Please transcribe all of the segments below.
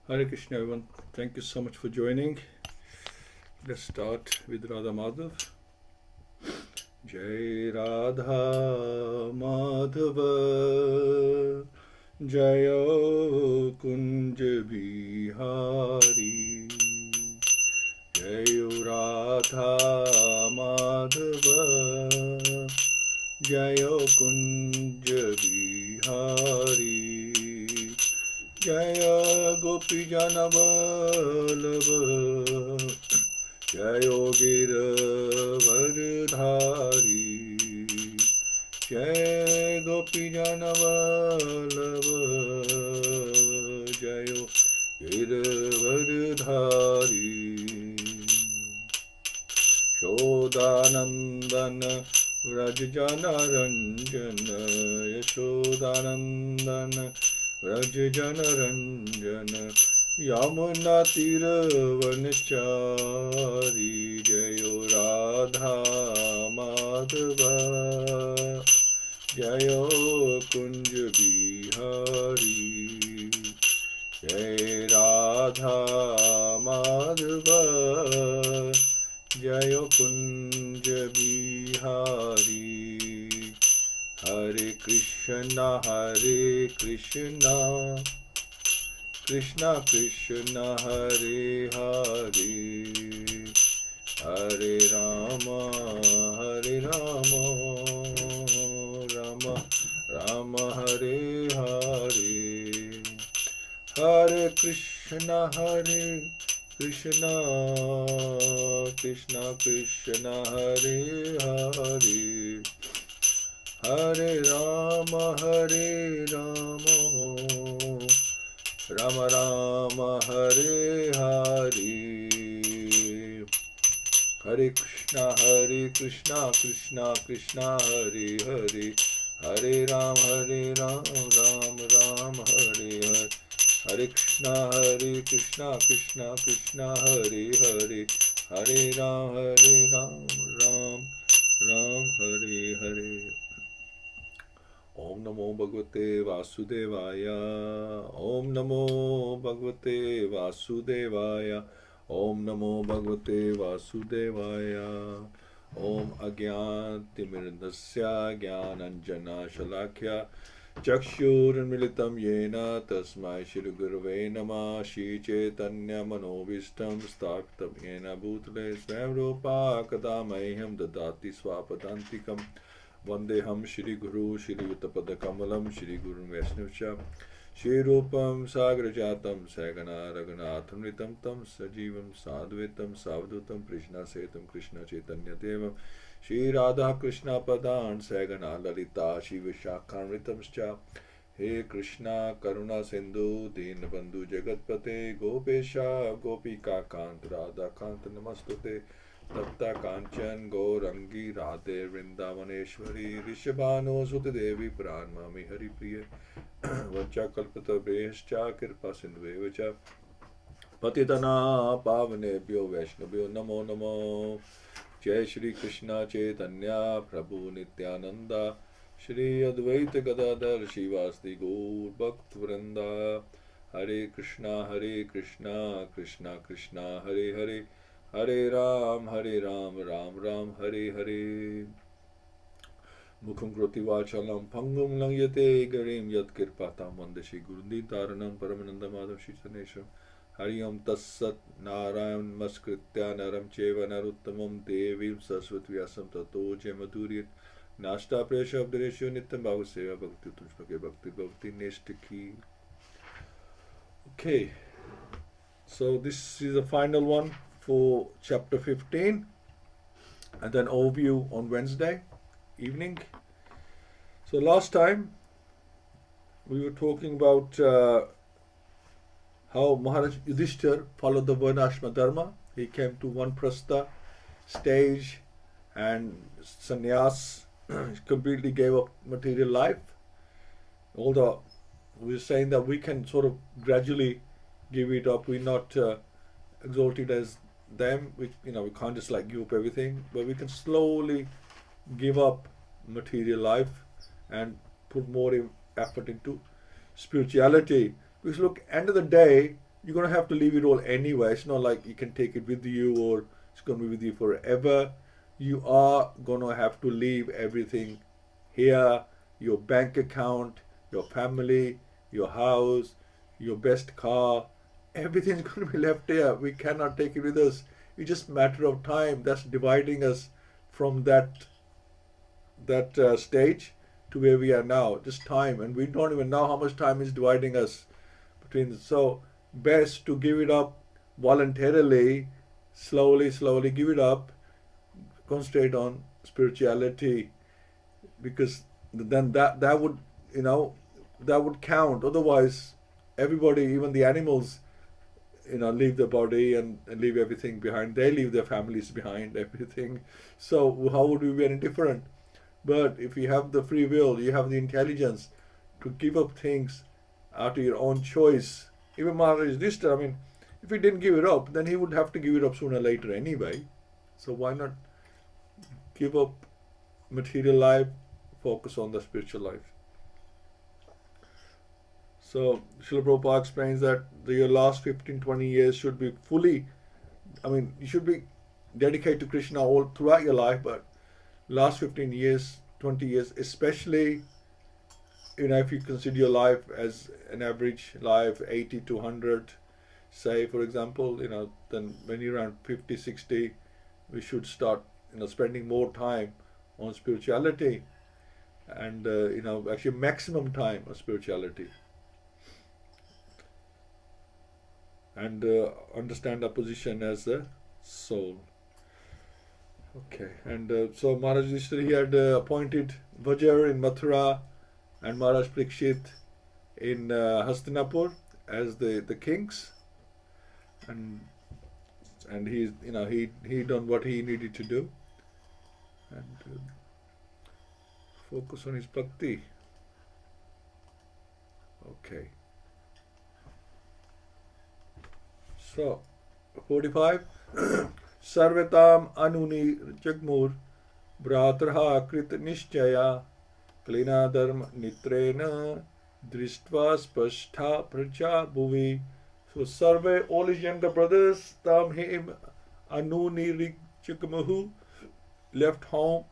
Hare Krishna everyone, thank you so much for joining. Let's start with Radha Madhav. Jai Radha Madhava Jayo Kunj Bihari Jayo Radha Madhava Jayo Kunj Bihari Jaya Gopi Janavallabha Jayo Giravardhari Jaya Gopi Janavallabha Jayo Giravardhari Shodanandana Vrajjana Ranjana Yashodanandana Vrajjana Ranjana Yamuna Tiravanachari Jayo Radha Madhava Jayo Kunj Bihari Jai Radha Madhava Jayo Kunj Bihari Hare Krishna Krishna Krishna Hare Hare Hare Rama Rama Rama Hare Hare Hare Krishna Krishna Krishna Hare Hare Hare Rama Rama Rama Hare Hare Hare Krishna Krishna Krishna Hare Hare Hare Rama Ram Hare Hare Hare Krishna Krishna Krishna Hare Hare Hare Ram Ram Hare Hare Om Namo Bhagavate Vasudevaya Om Namo Bhagavate Vasudevaya Om Namo Bhagavate Vasudevaya Om Agyantimirandasya Gyananjana Shalakya Chakshurmilitam Yena Tasmai Shri Gurave Namah Shri Chaitanya Manovistam Sthapitam Yena Bhutale Swayam Rupa Kadamahyam Dadati Swapadantikam Vandeham Shri Guru Shri Yuttapada Kamalam Shri Guru Vaishnavcha Shri Rupam Sagrajatam Sagana Raghunatham Nitam Tam Sajivam Sadhvitam Savdutam Krishna Setam Krishna Chaitanya Devam Shri Radha Krishna Padan Sagana Lalita Shri Vishakhamritamscha He Krishna Karuna Sindhu Dinabandhu Jagatpate Gopesha Gopika Kant Radha Kant Namastute Tapta Kanchan Gaurangi Radhe Vrindavaneshwari Rishabhano Sutadevi Pranmami Hari Priya Vacha Kalpata Behescha Kirpa Sindhuevacha Patitana Pavanebhyo Vaishnavyo Namo Namo Jai Shri Krishna Chaitanya Prabhu Nityananda Shri Advaita Gadadhar Shivasti Gaur Bhakt Vrinda Hare Krishna Krishna Krishna Hare Hare Hare Ram Ram Ram Hare Hare Mukham Kroti Vachalam Pangam Langyate Garim Yat Kirpatam Vandashi Gurundi Taranam Paramananda Madhav Shitanesham Hari Om Tassat Narayan Maskritya Naram Cheva Naruttamam Devim Saraswati Vyasam Tato Jemaduriyat Nashta Presha Abdireshu Nityam Bhagavad-Sevayā Bhakti Tushpake Bhakti Bhakti Neshtaki. Okay, so this is the final one for chapter 15 and then overview on Wednesday evening. So last time we were talking about how Maharaj Yudhishthir followed the Varnashma Dharma. He came to Vanprastha stage and sannyas completely gave up material life. Although we were saying that we can sort of gradually give it up, we're not exalted as them. We can't just like give up everything, but we can slowly give up material life and put more effort into spirituality. Because look, end of the day, you're going to have to leave it all anyway. It's not like you can take it with you or it's going to be with you forever. You are going to have to leave everything here, your bank account, your family, your house, your best car. Everything's going to be left here. We cannot take it with us. It's just a matter of time that's dividing us from that stage to where we are now. Just time, and we don't even know how much time is dividing us between. So best to give it up voluntarily, slowly give it up, concentrate on spirituality, because then that would, that would count. Otherwise, everybody, even the animals, leave the body and leave everything behind. They leave their families behind, everything. So how would we be any different? But if you have the free will, you have the intelligence to give up things out of your own choice. Even Maharaj Yudhishthira, if he didn't give it up, then he would have to give it up sooner or later anyway. So why not give up material life, focus on the spiritual life? So Srila Prabhupada explains that your last 15-20 years should be fully, you should be dedicated to Krishna all throughout your life, but last 15 years, 20 years, especially, if you consider your life as an average life, 80 to 100, say, for example, then when you're around 50, 60, we should start, spending more time on spirituality and, actually maximum time on spirituality. And understand our position as a soul. Okay, and so Maharaj Yudhishthira, he had appointed Vajar in Mathura and Maharaj Parikshit in Hastinapur as the kings, and he he done what he needed to do, and focus on his bhakti. Okay. So 45. Sarvatam anuni jagmur Bhratraha krit nishchaya klina dharma nitrena drishtva spashtha praja bhuvi. So Sarve, all his younger brothers, tam him anuni jagmuhu, left home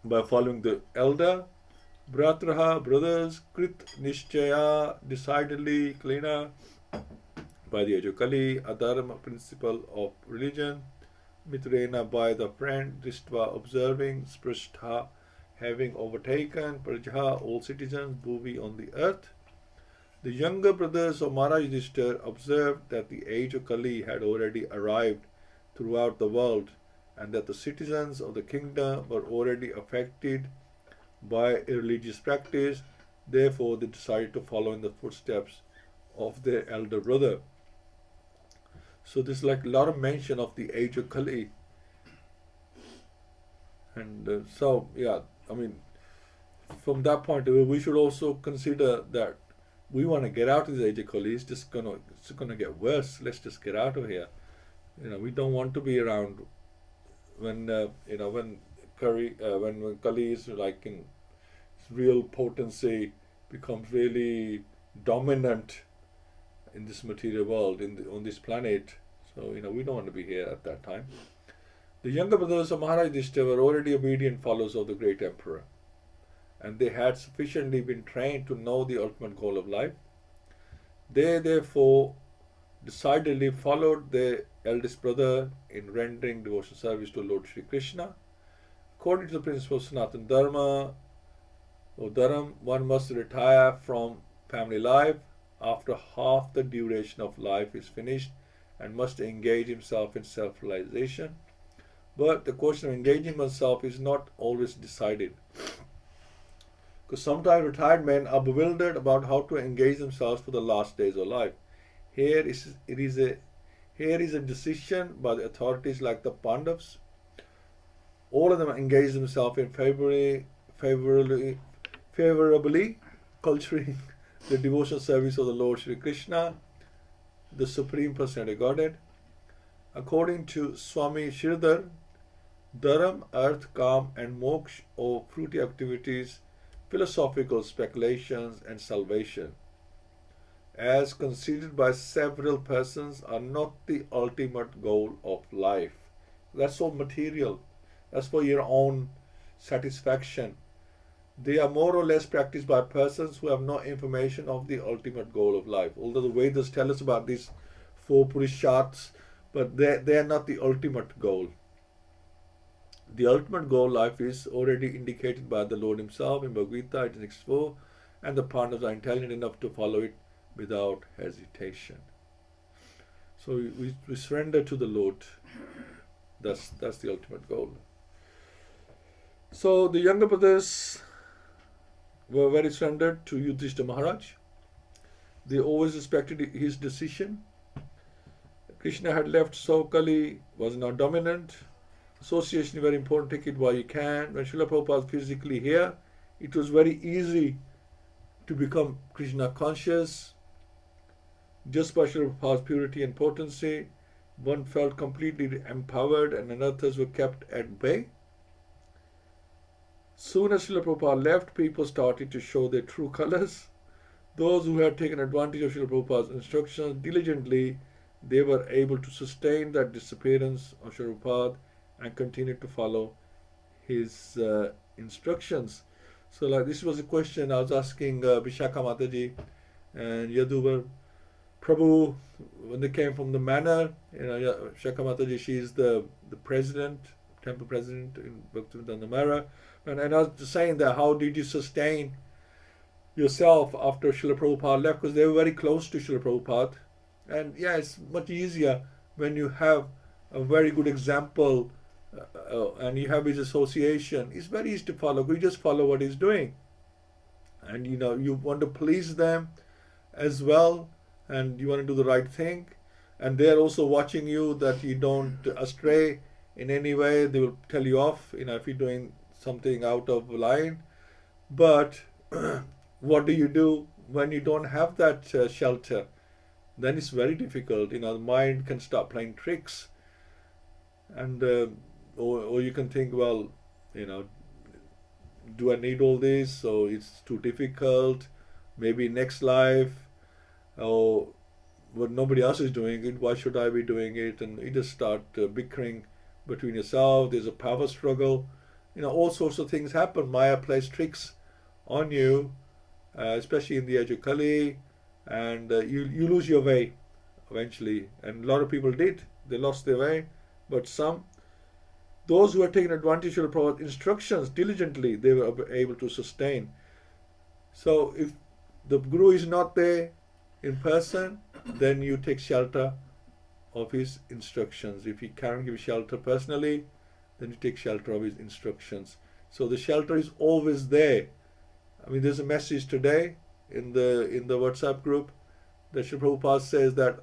by following the elder. Bhratraha, brothers, krit nishchaya, decidedly, klina, by the age of Kali, adharma, principle of religion, mitrena, by the friend, drishtva, observing, sprashtha, having overtaken, praja, all citizens, bhuvi, on the earth. The younger brothers of Maharaj Yudhishthira observed that the age of Kali had already arrived throughout the world, and that the citizens of the kingdom were already affected by irreligious practice. Therefore, they decided to follow in the footsteps of their elder brother. So there's like a lot of mention of the age of Kali. And from that point of view, we should also consider that we want to get out of this age of Kali. It's gonna get worse. Let's just get out of here. We don't want to be around when when Kali is like in real potency, becomes really dominant in this material world, on this planet. So we don't want to be here at that time. The younger brothers of Maharaj Yudhishthira were already obedient followers of the great emperor, and they had sufficiently been trained to know the ultimate goal of life. They therefore decidedly followed their eldest brother in rendering devotional service to Lord Shri Krishna. According to the principle of Sanatana Dharma, or Dharam, one must retire from family life after half the duration of life is finished and must engage himself in self-realization. But the question of engaging oneself is not always decided, because sometimes retired men are bewildered about how to engage themselves for the last days of life. Here is a decision by the authorities like the Pandavas. All of them engage themselves in favorably culturing the devotional service of the Lord Shri Krishna, the Supreme Personality of Godhead. According to Swami Sridhar, Dharam, earth, Kam, and Moksha, or fruity activities, philosophical speculations, and salvation. as considered by several persons, are not the ultimate goal of life. That's all material. That's for your own satisfaction. They are more or less practiced by persons who have no information of the ultimate goal of life. Although the Vedas tell us about these 4 Purusharthas, but they are not the ultimate goal. The ultimate goal of life is already indicated by the Lord Himself in Bhagavad-Gita 1864, and the partners are intelligent enough to follow it without hesitation. So we surrender to the Lord. That's the ultimate goal. So the younger brothers were very surrendered to Yudhishthira Maharaj. They always respected his decision. Krishna had left, so Kali was now dominant. Association is very important, take it while you can. When Srila Prabhupada was physically here, it was very easy to become Krishna conscious. Just by Srila Prabhupada's purity and potency, one felt completely empowered and others were kept at bay. Soon as Srila Prabhupada left, people started to show their true colors. Those who had taken advantage of Srila Prabhupada's instructions diligently, they were able to sustain that disappearance of Srila Prabhupada and continue to follow his instructions. So like this was a question I was asking Vishakha Mataji and Yaduvar Prabhu when they came from the manor. Vishakha Mataji, she is the president, temple president in Bhaktivedanta Mara. And I was just saying that how did you sustain yourself after Srila Prabhupada left? Because they were very close to Srila Prabhupada. And yeah, it's much easier when you have a very good example and you have his association. It's very easy to follow. We just follow what he's doing. And you want to please them as well, and you want to do the right thing. And they're also watching you that you don't astray in any way. They will tell you off, if you're doing something out of line. But what do you do when you don't have that shelter? Then it's very difficult. The mind can start playing tricks, and or you can think, well, do I need all this? So it's too difficult. Maybe next life, or but nobody else is doing it. Why should I be doing it? And you just start bickering between yourself. There's a power struggle. All sorts of things happen. Maya plays tricks on you, especially in the age of Kali, and you lose your way eventually. And a lot of people did. They lost their way. But those who had taken advantage of the Prabhupada's instructions diligently, they were able to sustain. So if the Guru is not there in person, then you take shelter of his instructions. If he can't give shelter personally, then you take shelter of his instructions. So the shelter is always there. There's a message today in the WhatsApp group that Srila Prabhupada says that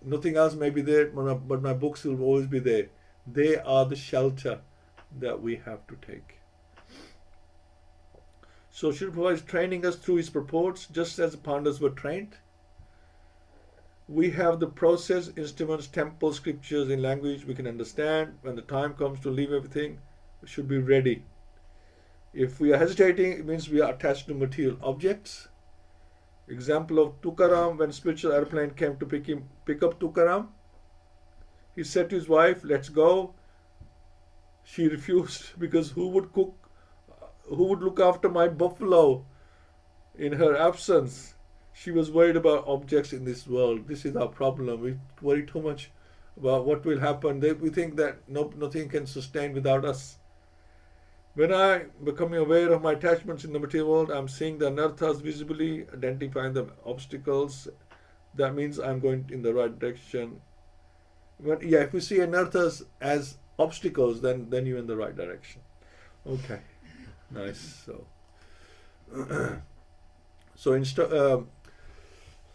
nothing else may be there, but my books will always be there. They are the shelter that we have to take. So Srila Prabhupada is training us through his purports, just as the Pandavas were trained. We have the process, instruments, temples, scriptures in language we can understand. When the time comes to leave everything, we should be ready. If we are hesitating, it means we are attached to material objects. Example of Tukaram, when spiritual airplane came to pick up Tukaram, he said to his wife, let's go. She refused because who would look after my buffalo in her absence? She was worried about objects in this world. This is our problem. We worry too much about what will happen. We think that nothing can sustain without us. When I am becoming aware of my attachments in the material world, I am seeing the anarthas visibly, identifying the obstacles. That means I am going in the right direction. If we see anarthas as obstacles, then you're in the right direction. Okay, nice. So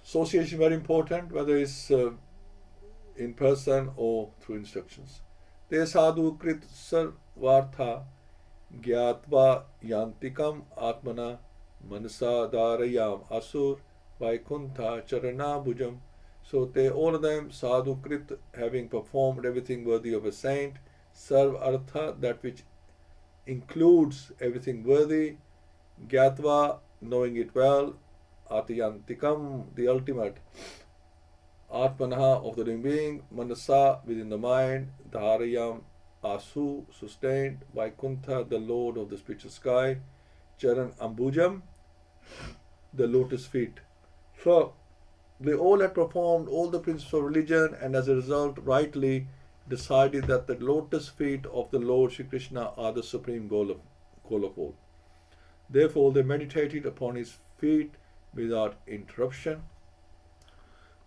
association is very important, whether it's in person or through instructions. Te sadhu krit sarvartha gyatva yantikam atmana manasa dharayam asur vaikuntha charana bhujam. So all of them, sadhu krit, having performed everything worthy of a saint, sarv artha, that which includes everything worthy, gyatva, knowing it well, Atyantikam, the ultimate. Atmanaha, of the living being. Manasa, within the mind. Dharayam, Asu, sustained. Vaikuntha, the Lord of the spiritual sky. Charan Ambujam, the lotus feet. So, they all had performed all the principles of religion, and as a result, rightly decided that the lotus feet of the Lord Shri Krishna are the supreme goal of all. Therefore, they meditated upon his feet without interruption.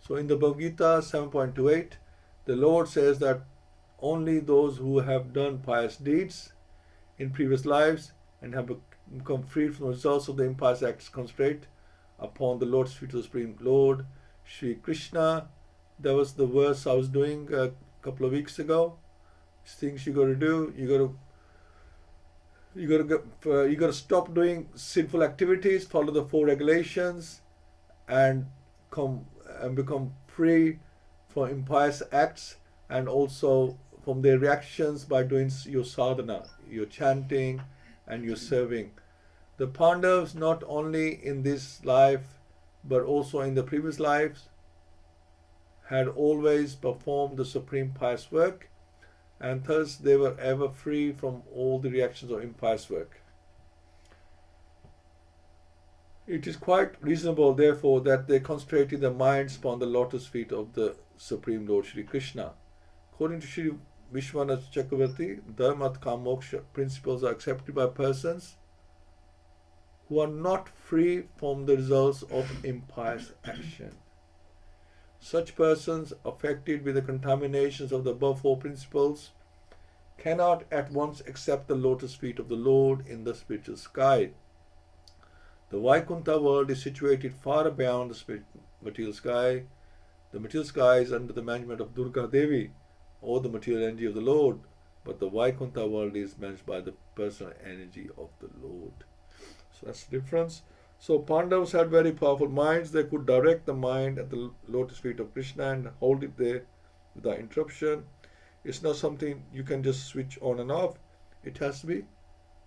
So, in the Bhagavad-Gita 7.28, the Lord says that only those who have done pious deeds in previous lives and have become freed from the results of the impious acts concentrate upon the Lord's feet of the Supreme Lord, Shri Krishna. That was the verse I was doing a couple of weeks ago. Things you got to do. You got to stop doing sinful activities, follow the 4 regulations, and become free from impious acts, and also from their reactions by doing your sadhana, your chanting, and your serving. The Pandavas, not only in this life but also in the previous lives, had always performed the supreme pious work, and thus they were ever free from all the reactions of impious work. It is quite reasonable, therefore, that they concentrated their minds upon the lotus feet of the Supreme Lord Shri Krishna. According to Shri Vishwanath Chakravarti, Dharma, Artha, Kama, Moksha principles are accepted by persons who are not free from the results of impious action. Such persons affected with the contaminations of the above 4 principles cannot at once accept the lotus feet of the Lord in the spiritual sky. The Vaikuntha world is situated far beyond the material sky. The material sky is under the management of Durga Devi, or the material energy of the Lord, but the Vaikuntha world is managed by the personal energy of the Lord. So that's the difference. So Pandavas had very powerful minds. They could direct the mind at the lotus feet of Krishna and hold it there without interruption. It's not something you can just switch on and off. It has to be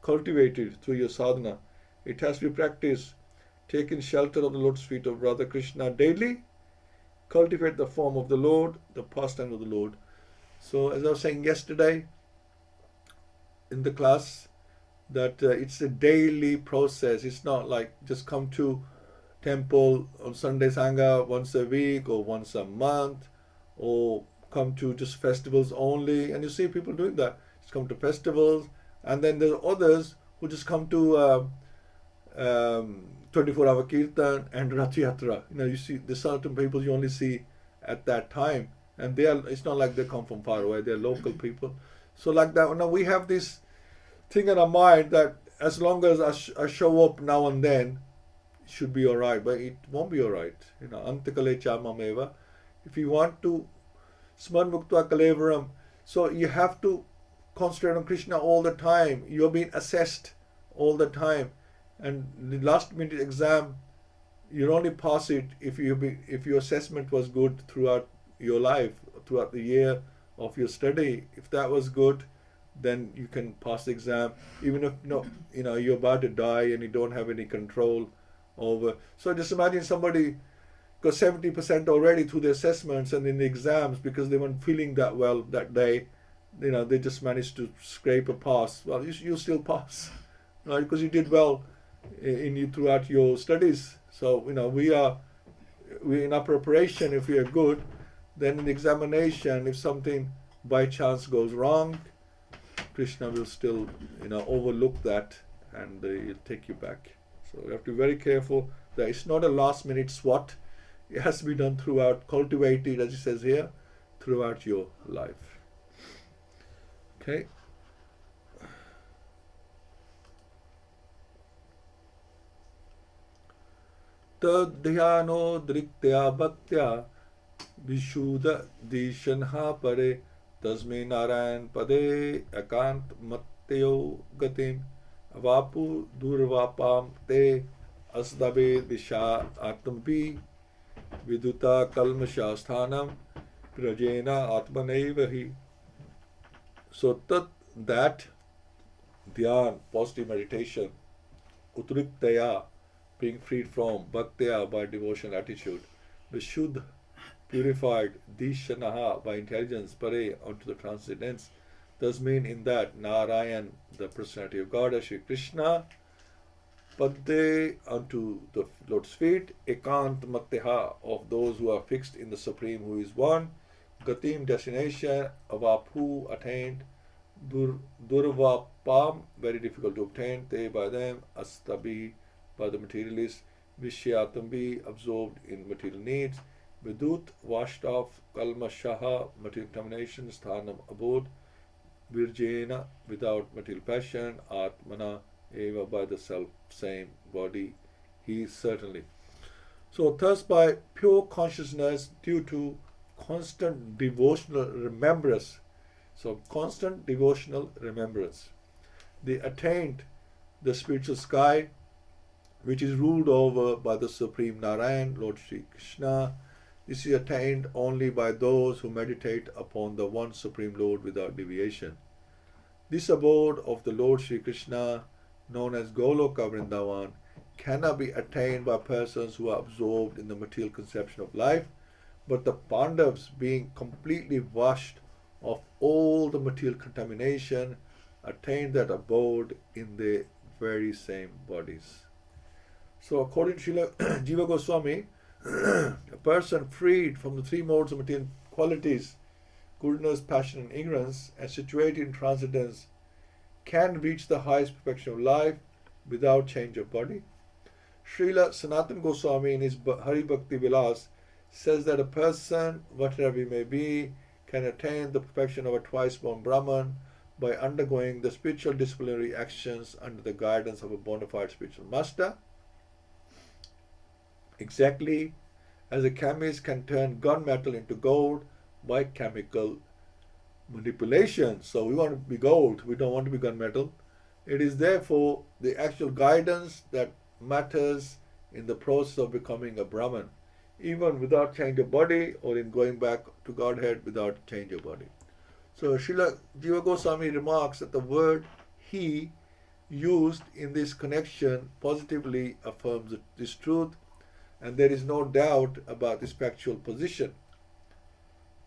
cultivated through your sadhana. It has to be practiced. Taking shelter of the lotus feet of Radha Krishna daily. Cultivate the form of the Lord, the pastime of the Lord. So as I was saying yesterday in the class, that it's a daily process. It's not like just come to temple on Sunday Sangha once a week or once a month, or come to just festivals only. And you see people doing that. Just come to festivals, and then there are others who just come to 24-hour kirtan and Rath Yatra. You see the certain people you only see at that time, and it's not like they come from far away. They're local people. So like that, now we have this thing in our mind that as long as I show up now and then, it should be alright, but it won't be alright. Antakale chamameva. If you want to sman muktva kalevaram, so you have to concentrate on Krishna all the time. You're being assessed all the time, and the last minute exam, you'll only pass it if your assessment was good throughout your life, throughout the year of your study. If that was good, then you can pass the exam, even if you're about to die and you don't have any control over. So just imagine somebody got 70% already through the assessments and in the exams because they weren't feeling that well that day. They just managed to scrape a pass. Well, you still pass, right? Because you did well throughout your studies. So we're in our preparation. If we are good, then in the examination, if something by chance goes wrong, Krishna will still, overlook that, and he'll take you back. So you have to be very careful that it's not a last minute swat. It has to be done throughout, cultivated, as he says here, throughout your life. Okay. Tadhyano driktya bhaktya vishuddha dishanha pare tasme narayan pade ekant matteyo gatim avapu durvapam te asdabe visha atmpi viduta kalmasha sthanam prajena atmanevahi. So that dhyan, positive meditation, utriktaya, being freed from bhaktya by devotional attitude, vishuddha, purified, dishanaha by intelligence, pare onto the transcendence, does mean in that Narayan, the personality of God, as Shri Krishna, padde unto the Lord's feet, ekant makteha of those who are fixed in the Supreme who is one, gatim destination, avaphu attained, durvapam very difficult to obtain, te by them, astabi by the materialists, vishyatambi absorbed in material needs, vidut washed off, kalmashaha material contamination, sthanam abode, virjena without material passion, atmana eva by the self same body, he certainly. So thus by pure consciousness due to constant devotional remembrance, so constant devotional remembrance, they attained the spiritual sky which is ruled over by the Supreme Narayan, Lord Shri Krishna. This is attained only by those who meditate upon the one Supreme Lord without deviation. This abode of the Lord Shri Krishna, known as Goloka Vrindavan, cannot be attained by persons who are absorbed in the material conception of life, but the Pandavas, being completely washed of all the material contamination, attained that abode in the very same bodies. So according to Srila Jiva Goswami, a person freed from the three modes of material qualities, goodness, passion and ignorance, and situated in transcendence, can reach the highest perfection of life without change of body. Srila Sanatana Goswami in his Hari Bhakti Vilas says that a person, whatever he may be, can attain the perfection of a twice-born Brahman by undergoing the spiritual disciplinary actions under the guidance of a bona fide spiritual master. Exactly as a chemist can turn gunmetal into gold by chemical manipulation. So we want to be gold, we don't want to be gunmetal. It is therefore the actual guidance that matters in the process of becoming a Brahman, even without change of body, or in going back to Godhead without change of body. So Srila Jiva Goswami remarks that the word he used in this connection positively affirms this truth, and there is no doubt about this factual position.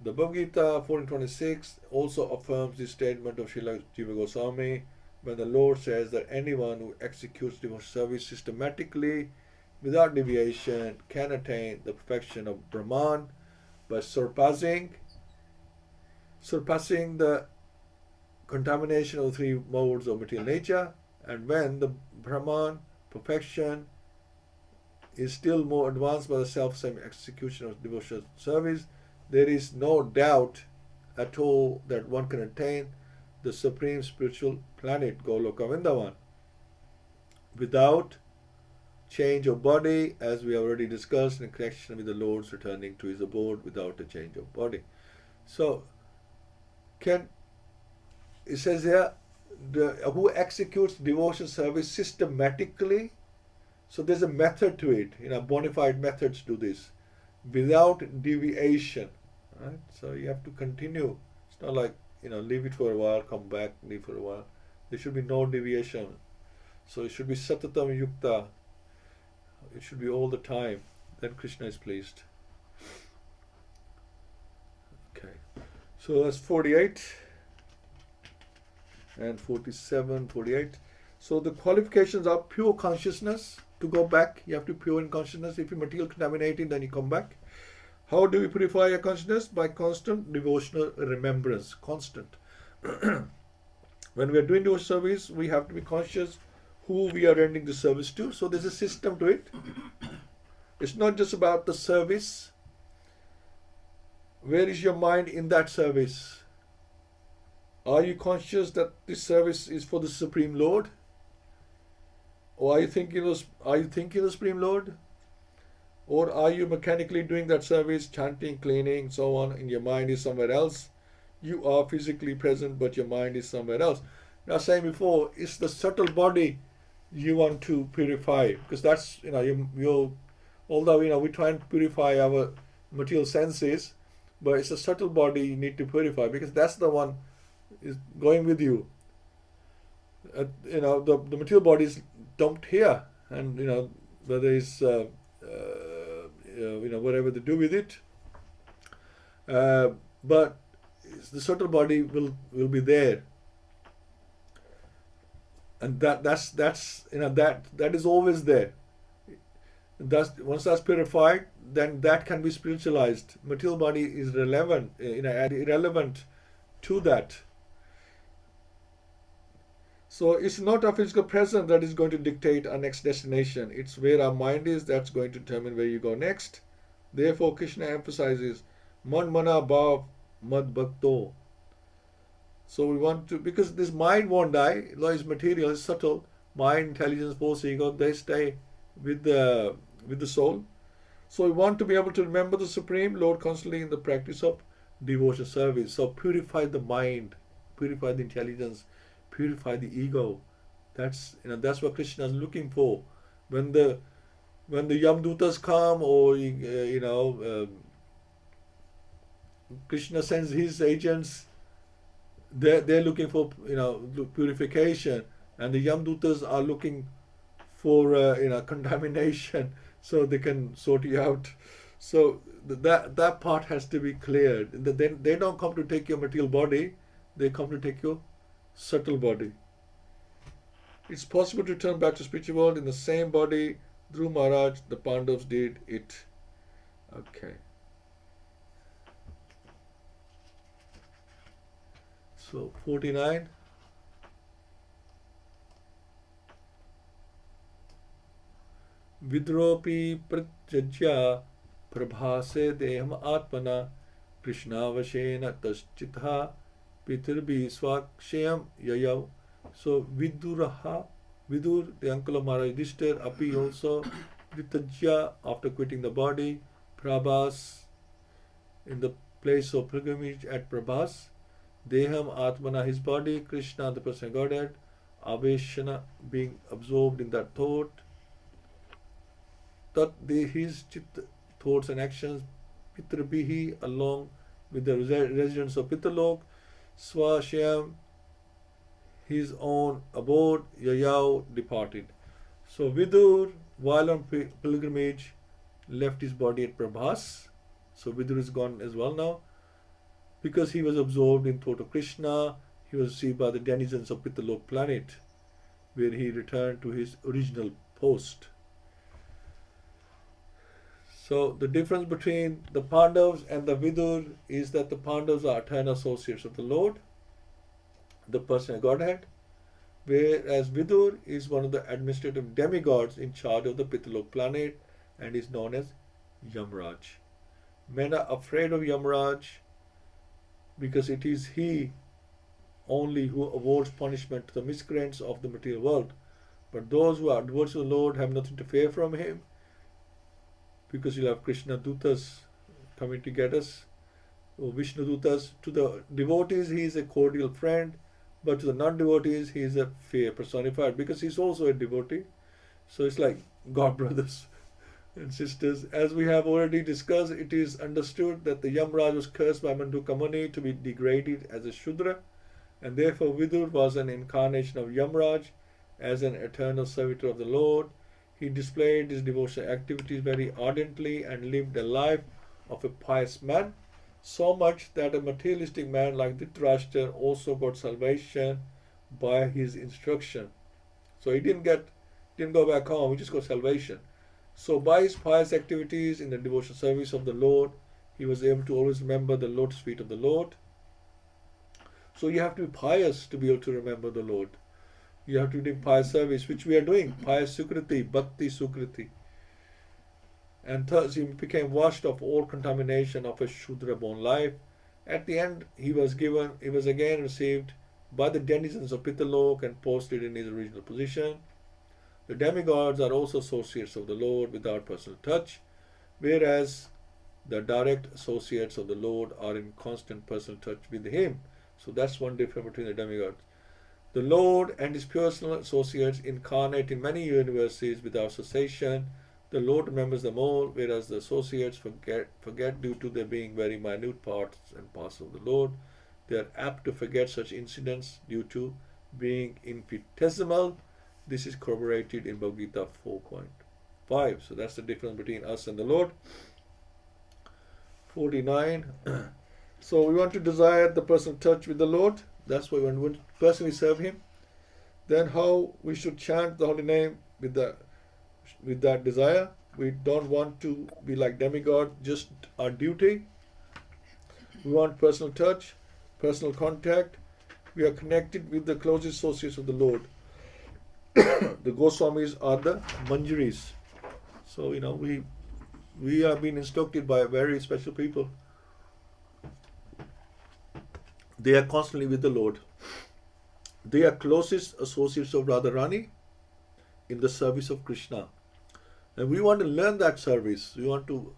The Bhagavad-Gita 14:26 also affirms this statement of Srila Jiva Goswami when the Lord says that anyone who executes devotional service systematically without deviation can attain the perfection of Brahman by surpassing the contamination of three modes of material nature. And when the Brahman perfection is still more advanced by the self-same execution of devotional service, there is no doubt at all that one can attain the supreme spiritual planet Goloka Vrindavan without change of body, as we have already discussed in connection with the Lord's returning to his abode without a change of body. So it says here, who executes devotion service systematically. So there's a method to it, bona fide methods to this, without deviation, right? So you have to continue. It's not like, leave it for a while, come back, leave for a while. There should be no deviation. So it should be satatam yukta. It should be all the time. Then Krishna is pleased. Okay. So that's 48 and 47, 48. So the qualifications are pure consciousness. To go back, you have to be pure in consciousness. If you're material contaminated, then you come back. How do we purify your consciousness? By constant devotional remembrance. Constant. When we are doing devotional service, we have to be conscious who we are rendering the service to. So there's a system to it. It's not just about the service. Where is your mind in that service? Are you conscious that this service is for the Supreme Lord? Or are you thinking of the Supreme Lord? Or are you mechanically doing that service, chanting, cleaning, so on, and your mind is somewhere else? You are physically present, but your mind is somewhere else. Now, saying before, it's the subtle body you want to purify, because that's, although, we try and purify our material senses, but it's the subtle body you need to purify, because that's the one is going with you. The material body is dumped here, and whether it's whatever they do with it. But the subtle body will be there, and that's that is always there. Once that's purified, then that can be spiritualized. Material body is irrelevant to that. So it's not our physical presence that is going to dictate our next destination. It's where our mind is that's going to determine where you go next. Therefore, Krishna emphasizes man mana bhav mad bhakto. So we want to, because this mind won't die, though it's material, it's subtle. Mind, intelligence, force, ego, they stay with the soul. So we want to be able to remember the Supreme Lord constantly in the practice of devotion service. So purify the mind, purify the intelligence, purify the ego. That's what Krishna is looking for. When the Yamdutas come, or Krishna sends his agents, they're looking for purification, and the Yamdutas are looking for contamination, so they can sort you out. So that part has to be cleared. They don't come to take your material body; they come to take your subtle body. It's possible to turn back to spiritual world in the same body. Dhruv Maharaj, the Pandavas did it. Okay. So 49. Vidropi pratyajya prabhase deham atmana krishnavashena taschitha pitirbi swakshayam yayav. So Vidur, the uncle of Maharaj Yudhishthir, Api also, Pritajya, after quitting the body, Prabhas, in the place of pilgrimage at Prabhas, Deham Atmana, his body, Krishna, the person Godhead, Aveshana, being absorbed in that thought, his thoughts and actions, Pitrabihi, along with the residents of Pitalok, Swashyam, his own abode, Yayao, departed. So Vidur, while on pilgrimage, left his body at Prabhas. So Vidur is gone as well now. Because he was absorbed in thought of Krishna, he was received by the denizens of Pitalok planet, where he returned to his original post. So the difference between the Pandavas and the Vidur is that the Pandavas are eternal associates of the Lord, the person of Godhead, whereas Vidur is one of the administrative demigods in charge of the Pitalok planet and is known as Yamraj. Men are afraid of Yamraj because it is he only who awards punishment to the miscreants of the material world. But those who are devotees of the Lord have nothing to fear from him, because you'll have Krishna Dutas coming to get us, or Vishnu Dutas. To the devotees, he is a cordial friend, but to the non-devotees, he is a fear personified, because he is also a devotee. So it's like God brothers and sisters. As we have already discussed, it is understood that the Yamraj was cursed by Manduka Muni to be degraded as a Shudra, and therefore Vidur was an incarnation of Yamraj as an eternal servitor of the Lord. He displayed his devotional activities very ardently and lived a life of a pious man, so much that a materialistic man like Dhritarashtra also got salvation by his instruction. So he didn't go back home, he just got salvation. So by his pious activities in the devotional service of the Lord, he was able to always remember the lotus feet of the Lord. So you have to be pious to be able to remember the Lord. You have to do pious service, which we are doing, pious sukriti, bhakti sukriti. And thus he became washed of all contamination of a Shudra-born life. At the end, he was again received by the denizens of Pitalok and posted in his original position. The demigods are also associates of the Lord without personal touch, whereas the direct associates of the Lord are in constant personal touch with him. So that's one difference between the demigods. The Lord and his personal associates incarnate in many universes without cessation. The Lord remembers them all, whereas the associates forget due to their being very minute parts and parcels of the Lord. They are apt to forget such incidents due to being infinitesimal. This is corroborated in Bhagavad-Gita 5. So that's the difference between us and the Lord. 49. So we want to desire the personal touch with the Lord. That's why we want to personally serve Him. Then how we should chant the holy name with that desire. We don't want to be like demigod, just our duty. We want personal touch, personal contact. We are connected with the closest associates of the Lord. The Goswamis are the Manjaris. So, we are being instructed by very special people. They are constantly with the Lord. They are closest associates of Radharani in the service of Krishna. And we want to learn that service. We want to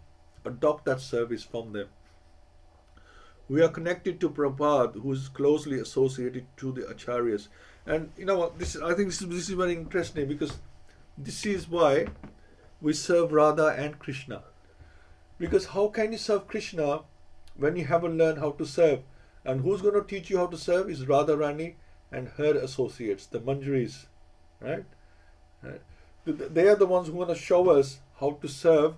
adopt that service from them. We are connected to Prabhupada, who is closely associated to the Acharyas. And I think this is very interesting, because this is why we serve Radha and Krishna. Because how can you serve Krishna when you haven't learned how to serve? And who's going to teach you how to serve is Radharani and her associates, the Manjaris, right? They are the ones who are going to show us how to serve.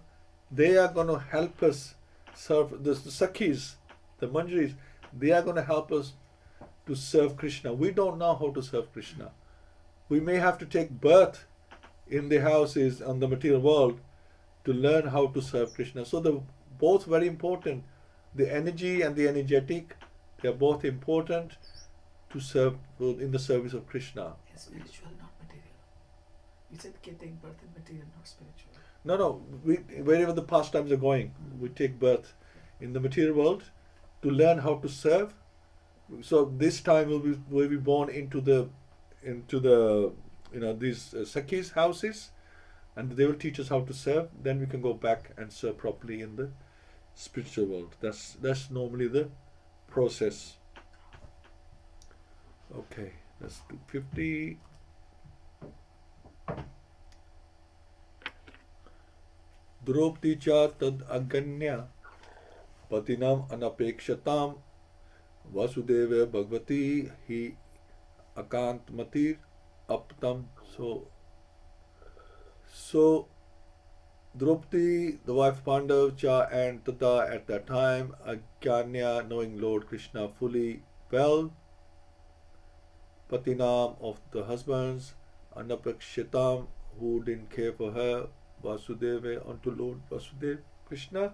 They are going to help us serve the Sakhis, the Manjaris. They are going to help us to serve Krishna. We don't know how to serve Krishna. We may have to take birth in the houses on the material world to learn how to serve Krishna. So they're both very important. The energy and the energetic, they are both important to serve in the service of Krishna. Yes, spiritual, not material. You said take birth in material, not spiritual. No. Wherever the pastimes are going, we take birth in the material world to learn how to serve. So this time we'll be born into the these Sakhis houses, and they will teach us how to serve. Then we can go back and serve properly in the spiritual world. That's normally the process. Okay, let's do 50. Draupadi cha tad aganya patinam anapekshatam Vasudeva Bhagavati hi akantmatir aptam. So Draupadi, the wife of Pandav, Cha and Tata at that time, Aganya, knowing Lord Krishna fully well, Patinam of the husbands, Anapakshitam, who didn't care for her, Vasudeva, unto Lord Vasudeva, Krishna,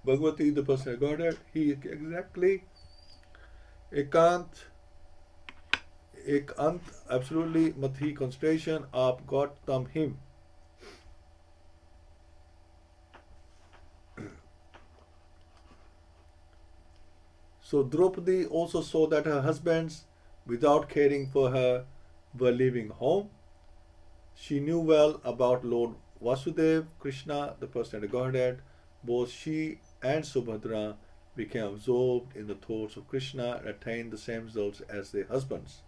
Bhagavati, the personal Godhead, he exactly Ekant, absolutely Mathi concentration, Aap got tam him. So Draupadi also saw that her husbands, without caring for her, were leaving home. She knew well about Lord Vasudeva, Krishna, the personal Godhead. Both she and Subhadra became absorbed in the thoughts of Krishna and attained the same results as their husbands.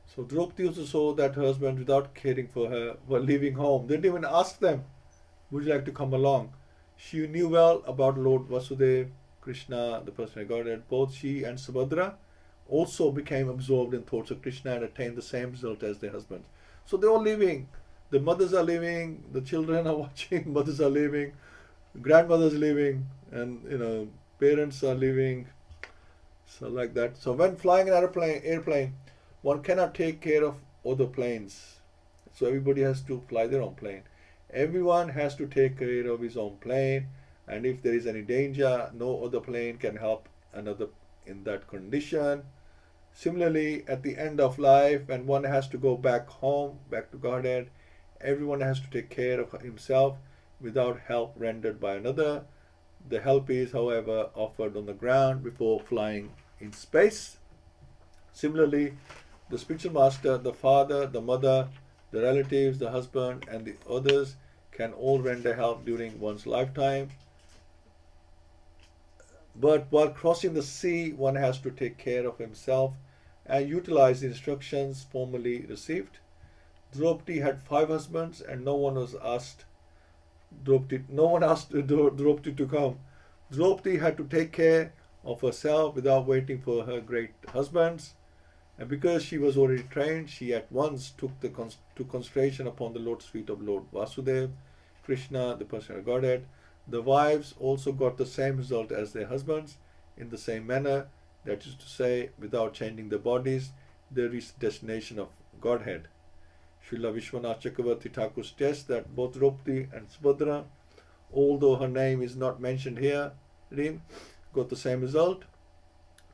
So Draupadi also saw that her husbands, without caring for her, were leaving home. They didn't even ask them, would you like to come along? She knew well about Lord Vasudeva, Krishna, the personal Godhead. Both she and Subhadra also became absorbed in thoughts of Krishna and attained the same result as their husbands. So they're all leaving. The mothers are leaving, the children are watching, mothers are leaving, grandmothers leaving, and parents are leaving. So like that. So when flying an airplane, one cannot take care of other planes. So everybody has to fly their own plane. Everyone has to take care of his own plane, and if there is any danger, no other plane can help another in that condition. Similarly, at the end of life, when one has to go back home, back to Godhead, everyone has to take care of himself without help rendered by another. The help is, however, offered on the ground before flying in space. Similarly, the spiritual master, the father, the mother, the relatives, the husband, and the others can all render help during one's lifetime. But while crossing the sea, one has to take care of himself and utilize the instructions formerly received. Draupadi had 5 husbands, and no one asked Draupadi to come. Draupadi had to take care of herself without waiting for her great husbands. And because she was already trained, she at once took concentration upon the lotus feet of Lord Vasudeva, Krishna, the personal Godhead. The wives also got the same result as their husbands in the same manner, that is to say, without changing their bodies, they reached the destination of Godhead. Srila Vishwanath Chakravarti Thakur states that both Draupadi and Subhadra, although her name is not mentioned here, got the same result.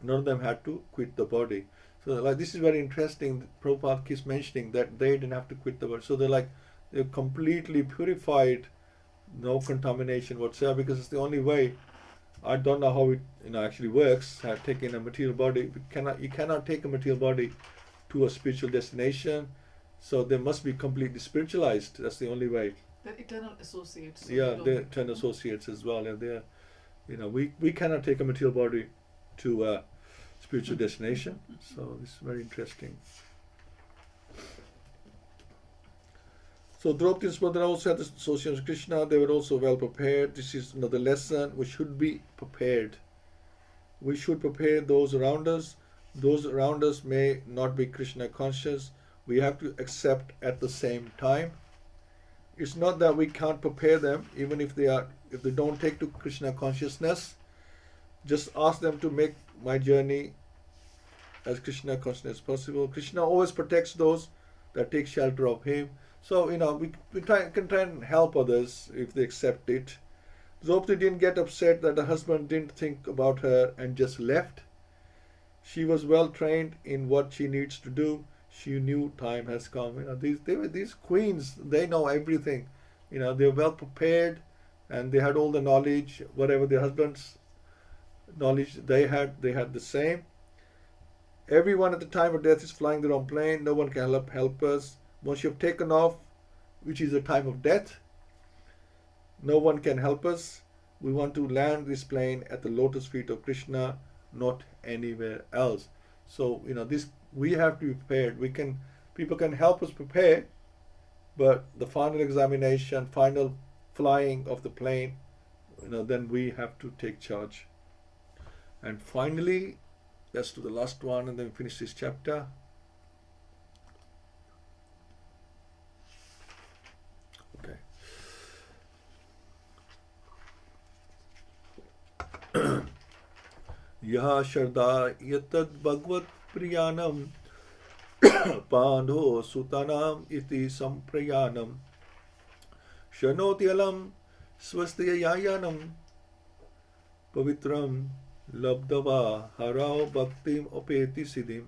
None of them had to quit the body. So this is very interesting. Prabhupada keeps mentioning that they didn't have to quit the body. So they're completely purified, no contamination whatsoever, because it's the only way. I don't know how it actually works, taking a material body. You cannot take a material body to a spiritual destination. So they must be completely spiritualized. That's the only way. They're eternal associates. So yeah, they're eternal associates as well. And they're, we cannot take a material body to a spiritual destination. So this is very interesting. So Draupadi and Subhadra also had the association of Krishna. They were also well prepared. This is another lesson. We should be prepared. We should prepare those around us. Those around us may not be Krishna conscious. We have to accept at the same time. It's not that we can't prepare them, even if they don't take to Krishna consciousness. Just ask them to make my journey as Krishna conscious as possible. Krishna always protects those that take shelter of him. So, we can try and help others if they accept it. Draupadi didn't get upset that the husband didn't think about her and just left. She was well trained in what she needs to do. She knew time has come. These queens, they know everything. They're well prepared, and they had all the knowledge. Whatever their husband's knowledge they had the same. Everyone at the time of death is flying their own plane. No one can help us. Once you have taken off, which is the time of death, no one can help us. We want to land this plane at the lotus feet of Krishna, not anywhere else. So, this we have to be prepared. People can help us prepare, but the final examination, final flying of the plane, then we have to take charge. And finally, let's do the last one and then finish this chapter. Okay. Yaha Sharda Yatad Bhagavad Priyanam Pandho Sutanam Iti Samprayanam Shanotyalam Swastiyayanam Pavitram Labdava Harao Bhaktim Opeti Siddhim.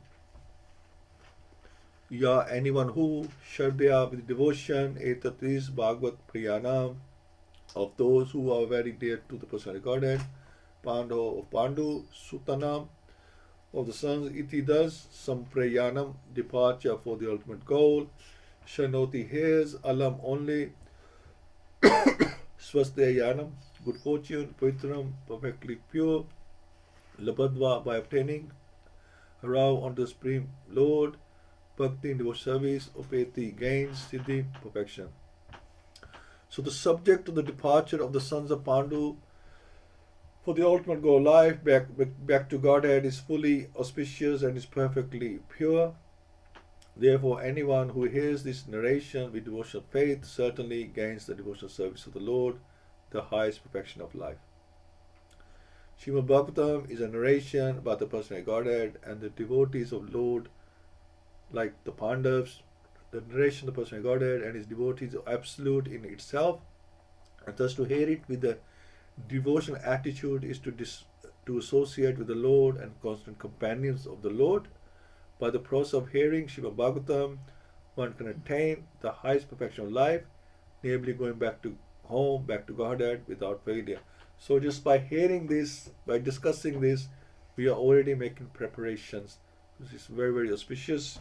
Anyone who Shardya with devotion, etat is Bhagavad Priyanam, of those who are very dear to the personal Godhead, Pandho of Pandu, Sutanam of the sons, iti does, Samprayanam, departure for the ultimate goal, Shanoti hears, Alam only, Swastayanam, good fortune, Pavitram, perfectly pure, Labadva, by obtaining, Harao on the Supreme Lord, Bhakti in devotional service, Opeti gains, Siddhi, perfection. So the subject of the departure of the sons of Pandu for the ultimate goal of life, back to Godhead, is fully auspicious and is perfectly pure. Therefore, anyone who hears this narration with devotional faith certainly gains the devotional service of the Lord, the highest perfection of life. Śrīmad-Bhāgavatam is a narration about the personal Godhead and the devotees of Lord, like the Pandavas. The narration of the personal Godhead and his devotees are absolute in itself, and thus to hear it with the devotional attitude is to associate with the Lord and constant companions of the Lord. By the process of hearing Śrīmad-Bhāgavatam, one can attain the highest perfection of life, namely going back to home, back to Godhead without failure. So just by hearing this, by discussing this, we are already making preparations. This is very, very auspicious.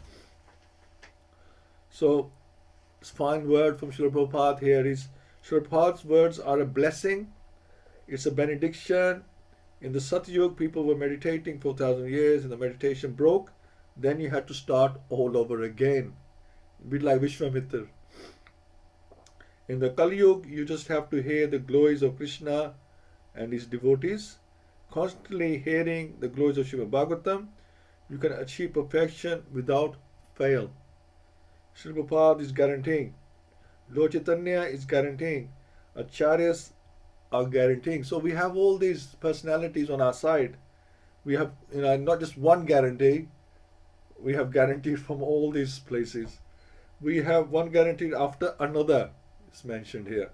So, this fine word from Srila Prabhupada here is, Srila Prabhupada's words are a blessing. It's a benediction. In the Satyug, people were meditating for 1,000 years and the meditation broke. Then you had to start all over again. A bit like Vishwamitra. In the Kali Yuga, you just have to hear the glories of Krishna and his devotees. Constantly hearing the glories of Śrīmad-Bhāgavatam, You can achieve perfection without fail. Srila Prabhupada is guaranteeing. Lord Chaitanya is guaranteeing. Acharyas are guaranteeing. So we have all these personalities on our side. We have, not just one guarantee. We have guaranteed from all these places. We have one guarantee after another is mentioned here.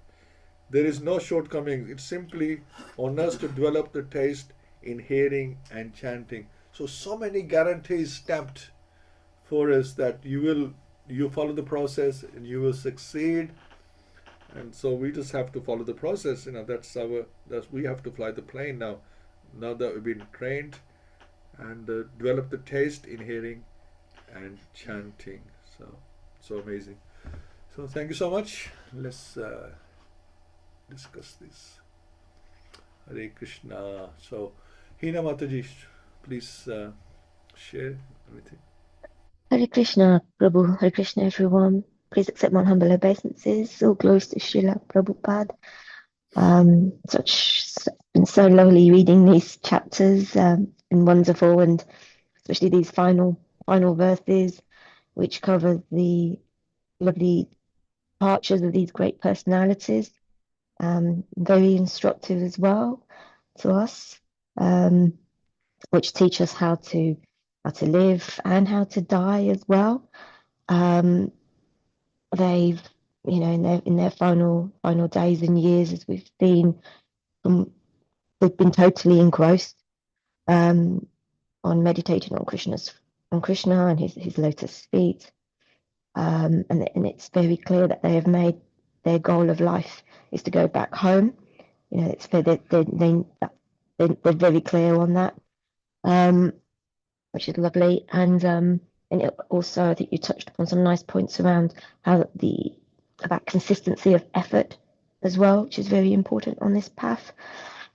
There is no shortcomings. It's simply on us to develop the taste in hearing and chanting. So many guarantees stamped for us that you follow the process and you will succeed. And so we just have to follow the process. We have to fly the plane now. Now that we've been trained and develop the taste in hearing and chanting. So amazing. So thank you so much. Let's discuss this. Hare Krishna. So Hina Mataji, please share everything. Hare Krishna, Prabhu. Hare Krishna, everyone. Please accept my humble obeisances. All glories to Srila Prabhupada. It's been so lovely reading these chapters, and wonderful, and especially these final verses, which cover the lovely departures of these great personalities. Very instructive as well to us, which teach us how to live and how to die as well. They've, in their final days and years, as we've seen, they've been totally engrossed on meditating on Krishna and his lotus feet. And it's very clear that they have made their goal of life is to go back home. It's they're very clear on that, which is lovely. And it also, I think you touched upon some nice points around about consistency of effort as well, which is very important on this path.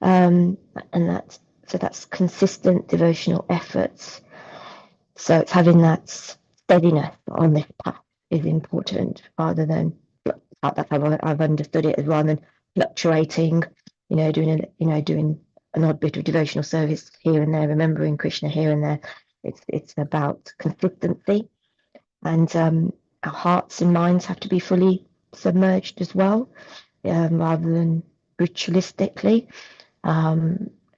And that's consistent devotional efforts. So it's having that steadiness on this path is important, rather than, that's how I've understood it, as rather than fluctuating, doing an odd bit of devotional service here and there, remembering Krishna here and there. It's about consistency, and our hearts and minds have to be fully submerged as well, rather than ritualistically.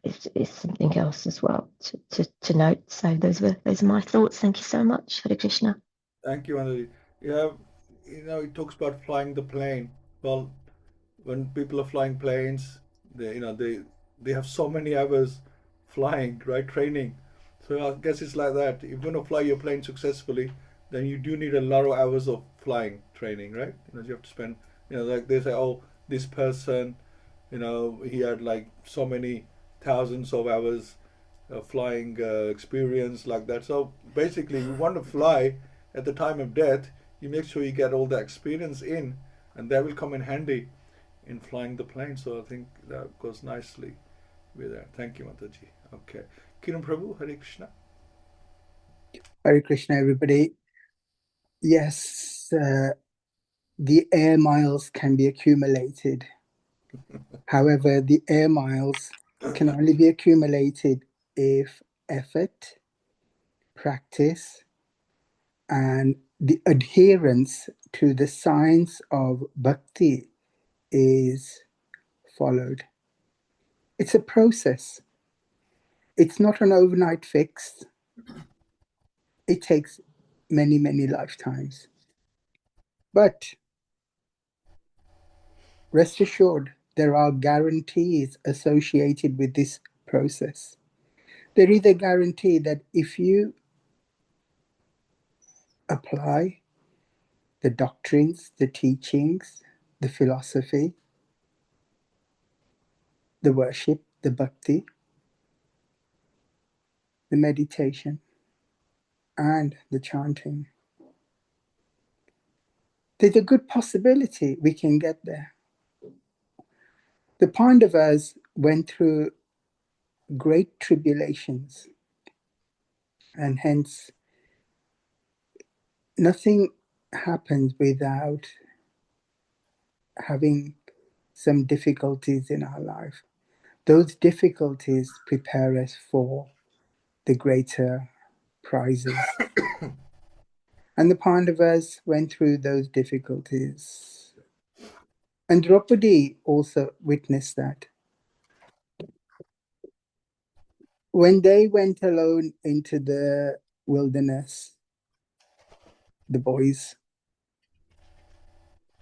It's something else as well to note. So those are my thoughts. Thank you so much. Hare Krishna. Thank you, Anjali. Yeah, it talks about flying the plane. Well, when people are flying planes, they have so many hours flying, right? Training. So I guess it's like that. If you're going to fly your plane successfully, then you do need a lot of hours of flying training, right? You have to spend, like they say, oh, this person, he had like so many thousands of hours flying experience like that. So basically, you want to fly at the time of death, you make sure you get all the experience in, and that will come in handy in flying the plane. So I think that goes nicely with that. Thank you, Mataji. Okay. Kiran Prabhu, Hare Krishna. Hare Krishna, everybody. Yes, the air miles can be accumulated. However, the air miles can only be accumulated if effort, practice, and the adherence to the science of bhakti is followed. It's a process. It's not an overnight fix. It takes many, many lifetimes. But rest assured, there are guarantees associated with this process. There is a guarantee that if you apply the doctrines, the teachings, the philosophy, the worship, the bhakti, the meditation, and the chanting, there's a good possibility we can get there. The Pandavas went through great tribulations, and hence nothing happens without having some difficulties in our life. Those difficulties prepare us for the greater prizes. And the Pandavas went through those difficulties. And Draupadi also witnessed that. When they went alone into the wilderness, the boys,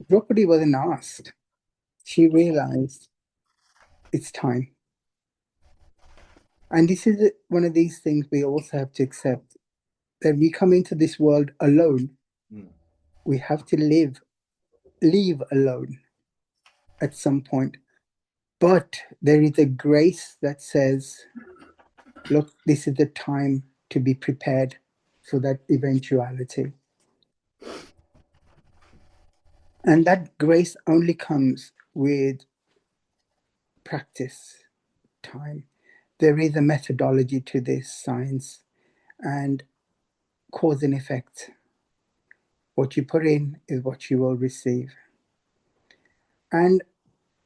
Draupadi wasn't asked. She realized it's time. And this is one of these things we also have to accept, that we come into this world alone. We have to leave alone at some point. But there is a grace that says, look, this is the time to be prepared for that eventuality. And that grace only comes with practice, time. There is a methodology to this science, and cause and effect. What you put in is what you will receive. And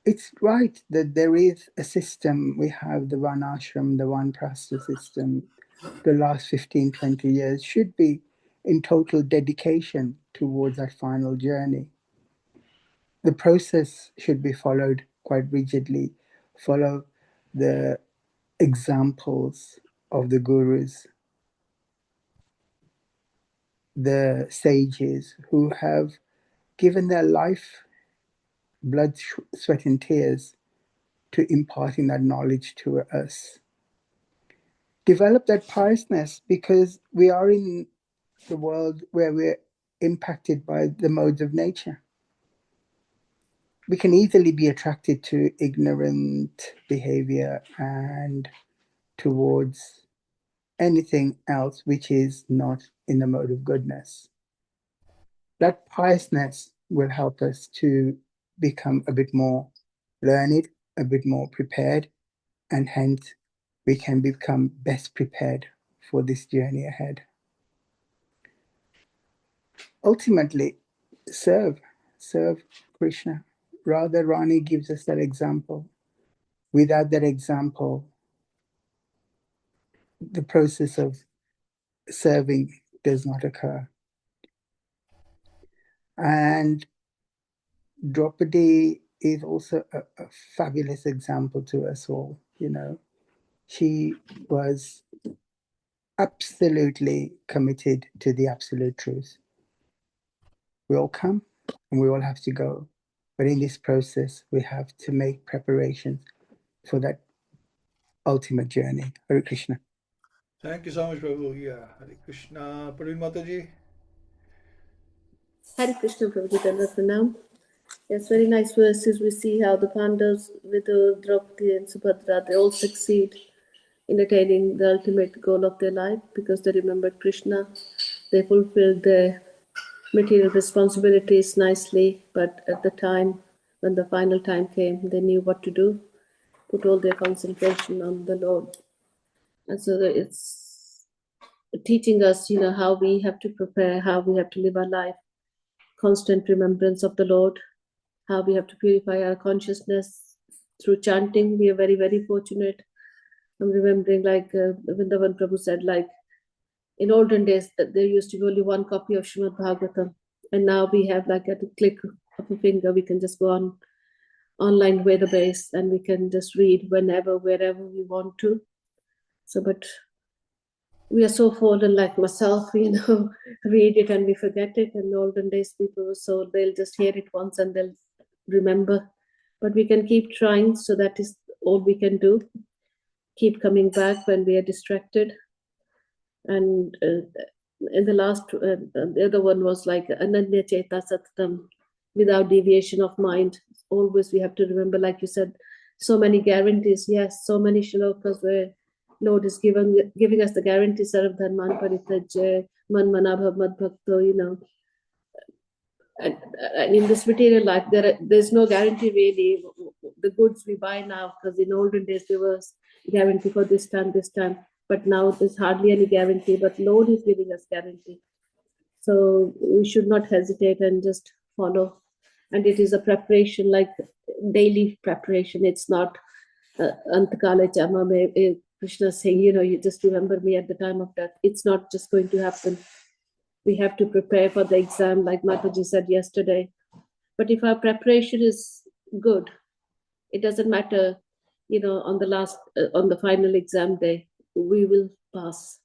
it's right that there is a system. We have the one ashram, the one prasta system. The last 15, 20 years should be in total dedication towards that final journey. The process should be followed quite rigidly, follow the examples of the gurus, the sages who have given their life, blood, sweat, and tears to imparting that knowledge to us. Develop that piousness, because we are in the world where we're impacted by the modes of nature. We can easily be attracted to ignorant behavior and towards anything else which is not in the mode of goodness. That piousness will help us to become a bit more learned, a bit more prepared, and hence we can become best prepared for this journey ahead. Ultimately, serve Krishna. Radharani gives us that example. Without that example, the process of serving does not occur. And Draupadi is also a fabulous example to us all. You know, she was absolutely committed to the absolute truth. We all come and we all have to go. But in this process, we have to make preparations for that ultimate journey. Hare Krishna. Thank you so much, Prabhu. Yeah, Hare Krishna. Praveen Mataji. Hare Krishna, Prabhupada. Yes, very nice verses. We see how the Pandavas with Draupadi and Subhadra, they all succeed in attaining the ultimate goal of their life because they remembered Krishna. They fulfilled their material responsibilities nicely, but at the time, when the final time came, they knew what to do, put all their concentration on the Lord. And so it's teaching us, how we have to prepare, how we have to live our life, constant remembrance of the Lord, how we have to purify our consciousness through chanting. We are very, very fortunate. I'm remembering, like Vrindavan Prabhu said, like in olden days, there used to be only one copy of Śrīmad-Bhāgavatam. And now we have, like at a click of a finger, we can just go on online database and we can just read whenever, wherever we want to. So, but we are so fallen, like myself, read it and we forget it. And olden days people, so they'll just hear it once and they'll remember. But we can keep trying, so that is all we can do. Keep coming back when we are distracted. And in the last, the other one was like Ananya Cheta Sattam, without deviation of mind. Always we have to remember, like you said, so many guarantees. Yes, so many shlokas where Lord is giving us the guarantee, Sarv Dharman Paritajya, Man Manabhav Mad Bhakto, And in this material life, there's no guarantee really. The goods we buy now, because in olden days there was guarantee for this time. But now there's hardly any guarantee, but Lord is giving us guarantee. So we should not hesitate and just follow. And it is a preparation, like daily preparation. It's not Antakala Chama, Krishna saying, you just remember me at the time of death. It's not just going to happen. We have to prepare for the exam, like Mataji said yesterday. But if our preparation is good, it doesn't matter, on the final exam day, we will pass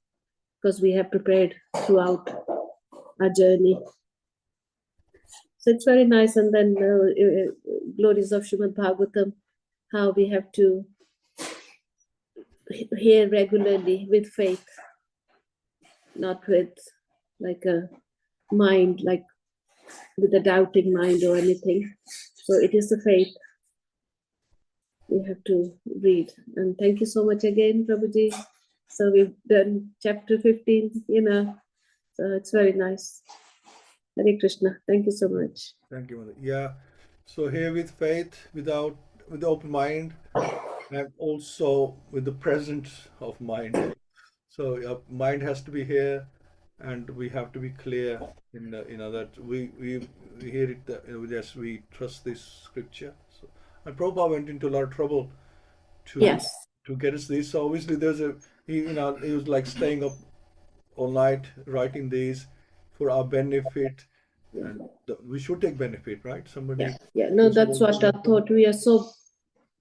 because we have prepared throughout our journey. So it's very nice. And then Glories of Śrīmad-Bhāgavatam, how we have to hear regularly with faith, not with like a mind, like with a doubting mind or anything. So it is the faith we have to read. And thank you so much again, Prabhuji. So we've done chapter 15, so it's very nice. Hare Krishna. Thank you so much. Thank you, Mother. Yeah. So here with faith, with the open mind, and also with the presence of mind. So your mind has to be here, and we have to be clear in that we hear it. Yes, we trust this scripture. So, and Prabhupada went into a lot of trouble to get us this. So obviously he was like staying up all night writing these for our benefit, and we should take benefit, right? Somebody. Yeah. No, that's what I thought. We are so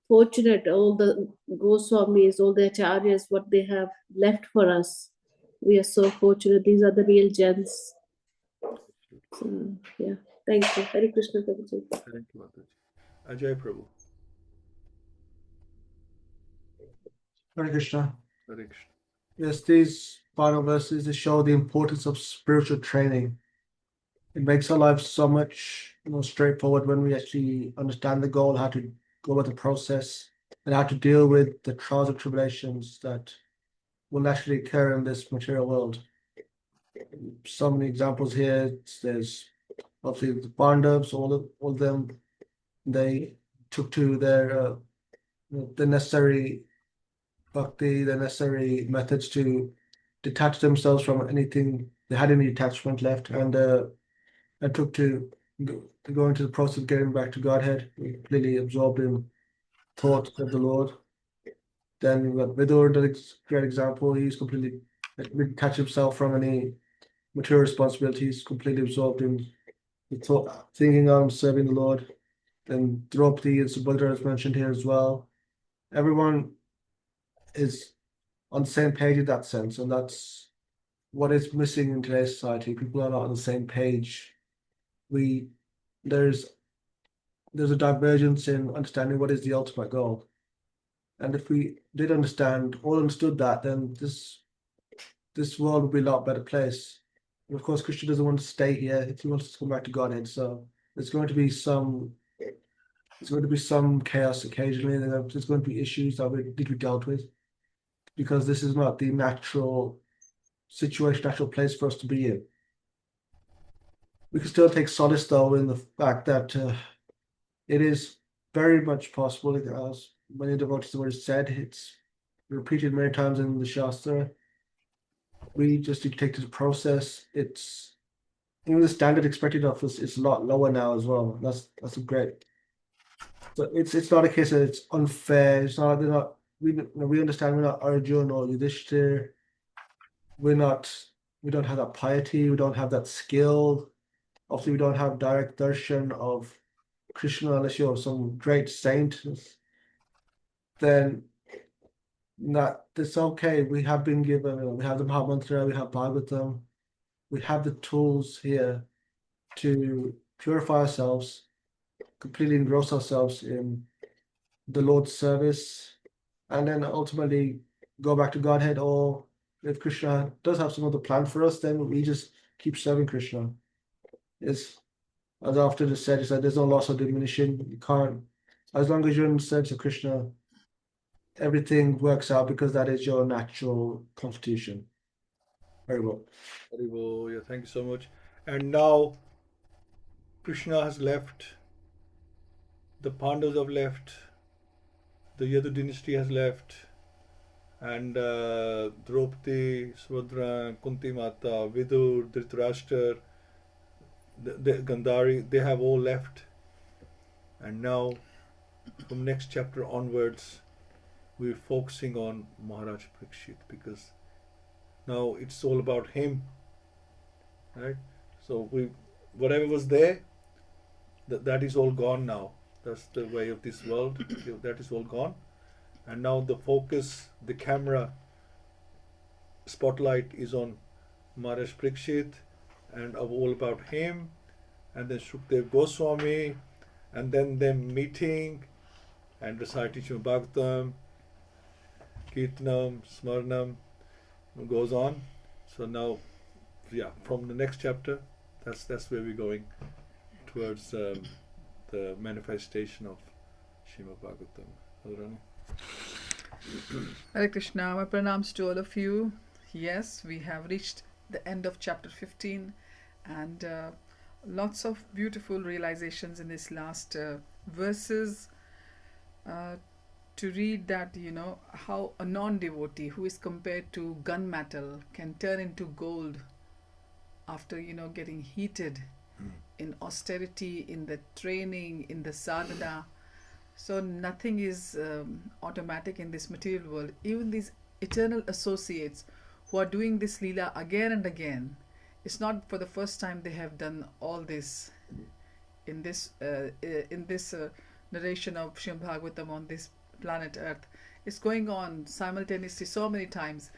fortunate. All the Goswamis, all the Acharyas, what they have left for us. We are so fortunate. These are the real gems. So, yeah. Thank you. Hare Krishna, Prabhuji. Thank you, Mataji. Ajay Prabhu. Hare Krishna. Hare Krishna. Yes, these final verses to show the importance of spiritual training. It makes our lives so much more straightforward when we actually understand the goal, how to go about the process, and how to deal with the trials and tribulations that will naturally occur in this material world. So many examples here. There's obviously the Pandavas, all of them, they took to their the necessary bhakti, the necessary methods to detach themselves from anything they had any attachment left, and took to go into the process of getting back to Godhead, completely absorbed in thoughts of the Lord. Then we've got Vidur, the great example. He's completely detached himself from any material responsibilities, completely absorbed in the thought, thinking on serving the Lord. Then Draupadi and Subhadra is mentioned here as well. Everyone is on the same page in that sense, and that's what is missing in today's society. People are not on the same page. There's a divergence in understanding what is the ultimate goal. And if we did understood that, then this world would be a lot better place. And of course, Krishna doesn't want to stay here. He wants to come back to Godhead. So there's going to be some chaos occasionally. There's going to be issues that need to be dealt with, because this is not the natural situation, natural place for us to be in. We can still take solace, though, in the fact that it is very much possible, as many devotees have already said, it's repeated many times in the Shastra. We just need to take this process. It's the standard expected of us is a lot lower now as well. That's great. So it's not a case that it's unfair. It's not. We understand we're not Arjuna or Yudhishthir. We don't have that piety. We don't have that skill. Obviously, we don't have direct darshan of Krishna unless you're some great saint. Then that's okay. We have been given. We have the Mahamantra. We have Bhagavatam. We have the tools here to purify ourselves, completely engross ourselves in the Lord's service, and then ultimately go back to Godhead. Or if Krishna does have some other plan for us, then we just keep serving Krishna. As often is said, there's no loss or diminution. You can't, as long as you're in the service of Krishna, everything works out because that is your natural constitution. Very well. Very well. Yeah, thank you so much. And now Krishna has left, the Pandavas have left, the Yadu dynasty has left, and Draupadi, Subhadra, Kunti Mata, Vidur, Dhritarashtra, the Gandhari, they have all left. And now, from next chapter onwards, we're focusing on Maharaj Parikshit, because now it's all about him, right? So whatever was there, that is all gone now. That's the way of this world. That is all gone, and now the focus, the camera spotlight is on Maharaj Parikshit, and all about him, and then Shukdev Goswami, and then them meeting and reciting Śrīmad-Bhāgavatam, Kirtanam, Smarnam, goes on. So now, yeah, from the next chapter, that's where we're going towards the manifestation of Śrīmad-Bhāgavatam. Radharani? Hare Krishna, my pranams to all of you. Yes, we have reached the end of chapter 15, and lots of beautiful realizations in these last verses. To read that, how a non-devotee who is compared to gunmetal can turn into gold after, getting heated in austerity, in the training, in the sadhana. So nothing is automatic in this material world. Even these eternal associates who are doing this Leela again and again, it's not for the first time they have done all this in this narration of Śrīmad-Bhāgavatam on this planet Earth. It's going on simultaneously so many times,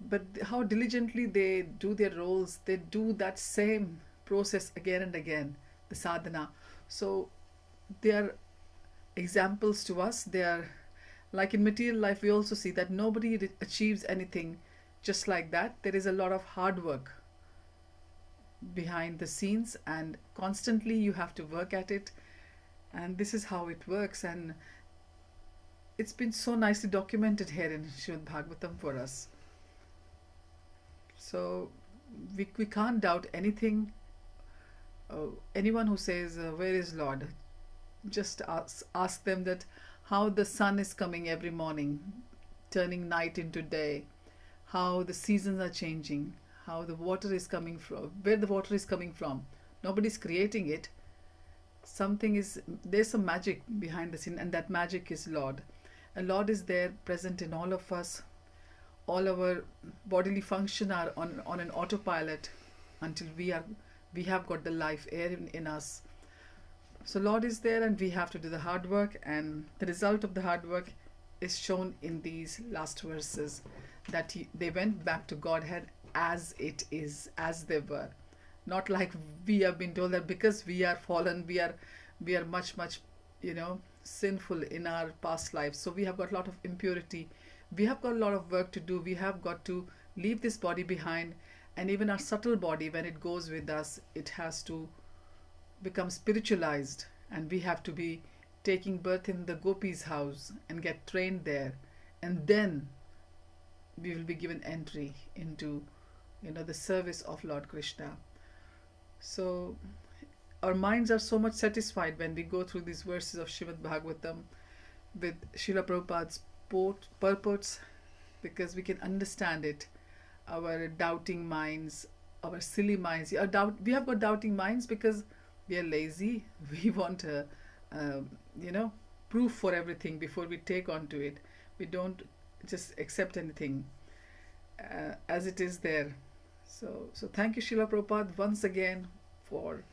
but how diligently they do their roles, they do that same process again and again, the sadhana. So they are examples to us. They are like in material life. We also see that nobody achieves anything just like that. There is a lot of hard work behind the scenes, and constantly you have to work at it, and this is how it works. And it's been so nicely documented here in Śrīmad-Bhāgavatam for us. So we can't doubt anything. Anyone who says, where is Lord? Just ask them that how the sun is coming every morning, turning night into day, how the seasons are changing, how the water is coming from, where the water is coming from. Nobody's creating it. There's some magic behind the scene, and that magic is Lord. And Lord is there, present in all of us. All our bodily function are on an autopilot until we have got the life air in us. So Lord is there, and we have to do the hard work, and the result of the hard work is shown in these last verses, that they went back to Godhead as it is, as they were. Not like we have been told that because we are fallen, we are much, sinful in our past lives. So we have got a lot of impurity. We have got a lot of work to do. We have got to leave this body behind, and even our subtle body, when it goes with us, it has to become spiritualized, and we have to be taking birth in the Gopi's house and get trained there, and then we will be given entry into the service of Lord Krishna. So our minds are so much satisfied when we go through these verses of Śrīmad-Bhāgavatam with Srila Prabhupada's purports, because we can understand it. Our doubting minds, our silly minds, we have got doubting minds because we are lazy. We want proof for everything before we take on to it. We don't just accept anything as it is there. So thank you, Srila Prabhupada, once again for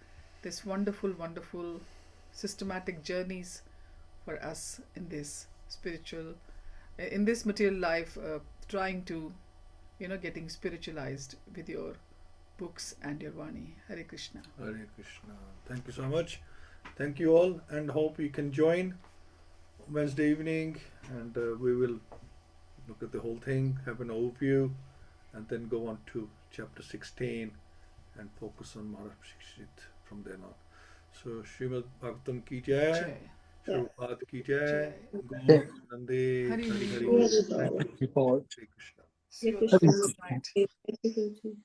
this wonderful, wonderful systematic journeys for us in this in this material life, trying to, getting spiritualized with your books and your Vani. Hare Krishna. Hare Krishna. Thank you so much. Thank you all, and hope you can join Wednesday evening, and we will look at the whole thing, have an overview, and then go on to chapter 16 and focus on Maharaj Parikshit from then on. So Śrīmad-Bhāgavatam ki jai, Srila Prabhupada ki jai, Guru Nande, Hari Hari. Before Hare Krishna. See you tomorrow night. Thank you, Guruji.